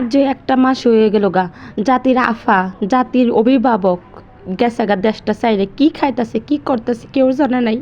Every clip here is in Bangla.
আজ যে একটা মাস হয়ে গেল গা, জাতির আফা, জাতির অভিভাবক গেছে গা দেশটা চাইরে কি খাইতেছে কি করতেছে কেউ জানে নাই।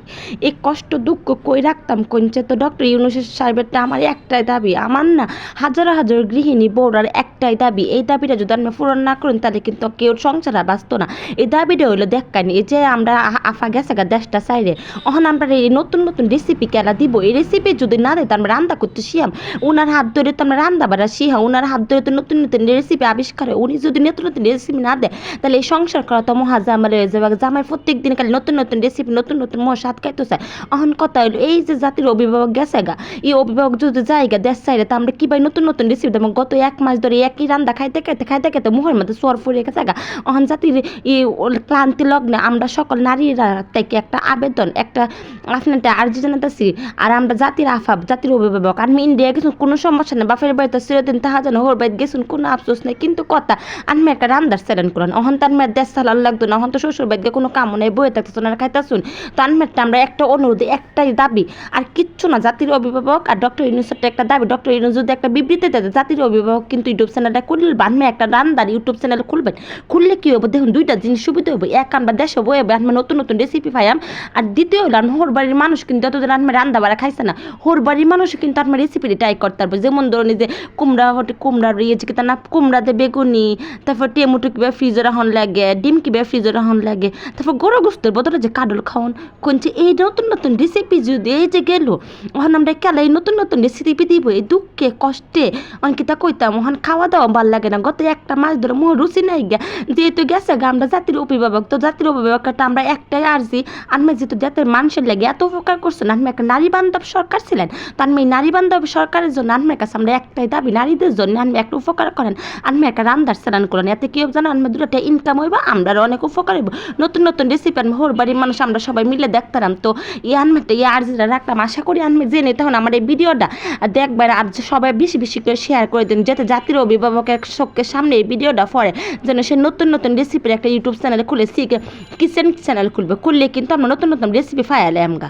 এই কষ্ট দুঃখ কই রাখতাম কইছে তো ডক্টর ইউনূস সাহেবেরটা আমার একটাই দাবি, আমার না হাজার হাজার গৃহিণী বউরার একটাই দাবি, এই দাবিটা যদি আমি পূরণ না করেন তাহলে কিন্তু কেউ সংসার আর বাঁচতো না। এই দাবিটা হইলো দেখানি এই যে আমরা আফা গেছে গা দেশটা চাইরে, অহন আমরা এই নতুন নতুন রেসিপি কেলা দিব, এই রেসিপি যদি না দেয় তো আমরা রান্না করতে শিয়াম, উনার হাত ধরে তো আমরা রান্না বাড়া শিহা, উনার হাত ধরে তো নতুন নতুন রেসিপি আবিষ্কার হয়, উনি যদি নতুন নতুন রেসিপি না দেয় তাহলে এই সংসার করা তো মহাজামাল হয়ে যাবে। জামাই প্রত্যেক দিন খালি নতুন নতুন রেসিপি নতুন নতুন মশাদ খাইতে চায়। অহন কথা হইলো এই যে জাতির অভিভাবক গেছে গা, এই অভিভাবক যদি জায়গা দেশ চাইলে তা আমরা কি ভাই নতুন নতুন রেসিপি দেবো? গত এক মাস ধরে একই রান্না খাইতে খাইতে খাইতে খাইতে মুখের মধ্যে সোয়ার ফুরিয়ে গেছে গা। অহন জাতির এই ক্লান্তি লগ্নে আমরা সকল নারীরা থেকে একটা আবেদন, একটা আপনারটা আর্জি জানাতেছি। আর আমরা জাতির আফাব, জাতির অভিভাবক, আমি ইন্ডিয়া গেছুন কোনো সমস্যা নেই, বাপের বাড়িতে চিরদিন তাহা যেন হোর বাড়িতে গেছুন কোনো আফসোস নেই, কিন্তু কথা আমি একটা রান্দার চ্যালেঞ্জ করেন অহন তার মেয়ের দেশ চালার লাগতো না, অহন তো শ্বশুর বাড়িতে কোনো কামও নেই, বয়ে থাকতেছো না খাইতেছুন। তো আনমেরটা আমরা একটা অনুরোধ, একটাই দাবি আর কিচ্ছু না, জাতির অভিভাবক আর ডক্টর ইউনূসের একটা দাবি। ডক্টর ইউনূস যদি একটা বিবৃতি দেয় জাতির অভিভাবক কিন্তু ইউটিউব চ্যানেলটা খুলবে, আমি একটা রান্দার ইউটিউব চ্যানেল খুলবেন, খুললে কি হবো দেখুন দুইটা জিনিস সুবিধা হবে, এক আমরা দেশে বয়ে আমি নতুন নতুন রেসিপি পাইয়াম, আর দ্বিতীয় হলো আমি হোর বাড়ির মানুষ কিন্তু এতদিন আমি রান্না বাড়া খাইছে না, হোর বাড়ির মানুষ কিন্তু আমার রেসিপি ট্রাই করতে পারবো। যেমন ধরুন যে কুমড়ার ইয়ে যে না কুমড়া দিয়ে বেগুনি, তারপর টেমুটো কিবা ফ্রিজে রাখন লাগে, ডিম কিবা ফ্রিজে রাখন লাগে, তারপর গরু গোস্তের বদলে যে কাডল খাওয়ান কোনছে, এই নতুন নতুন রেসিপি যদি এই যে গেল ওখানে আমরা খেলা এই নতুন নতুন রেসিপি দিব, এই দুঃখে কষ্টে অনেকটা কইতাম ওখান খাওয়া দাওয়া ভাল লাগে না, গত একটা মাস ধরে মোহ রুচি নাই গা, যেহেতু গেছে গা আমরা জাতির অভিভাবক, তো জাতির অভিভাবকটা আমরা একটাই আর্জি, আমি যেহেতু জাতির মানুষের লাগে এত উপকার করছেন, আমি একটা নারী বান্ধব সরকার ছিলেন, তো আমি এই নারী বান্ধব সরকারের জন্য আমার কাছে আমরা একটাই দাবি, নারীদের জন্য আমি একটা উপকার করেন, আমি একটা রান্দার চ্যানেল করেন, এতে কি হবে জানো, আমি দুটা ইনকাম হইবা, আমরা অনেক উপকার হইব, নতুন নতুন রেসিপি আমি হোর বাড়ির মানুষ আমরা সবাই মিলে দেখতাম। তো এই আনমেটা এই আর্জিটা রাখতাম, আশা করি আমি জেনে তখন আমার এই ভিডিওটা দেখবার আর সবাই বেশি বেশি করে শেয়ার করে দিন, যাতে জাতির অভিভাবকের চোখের সামনে এই ভিডিওটা পড়ে, যেন সে নতুন নতুন রেসিপির একটা ইউটিউব চ্যানেল খুলে কিচেন চ্যানেল খুলবে, খুললে কিন্তু আমরা নতুন নতুন রেসিপি ফায়ালে আমগা।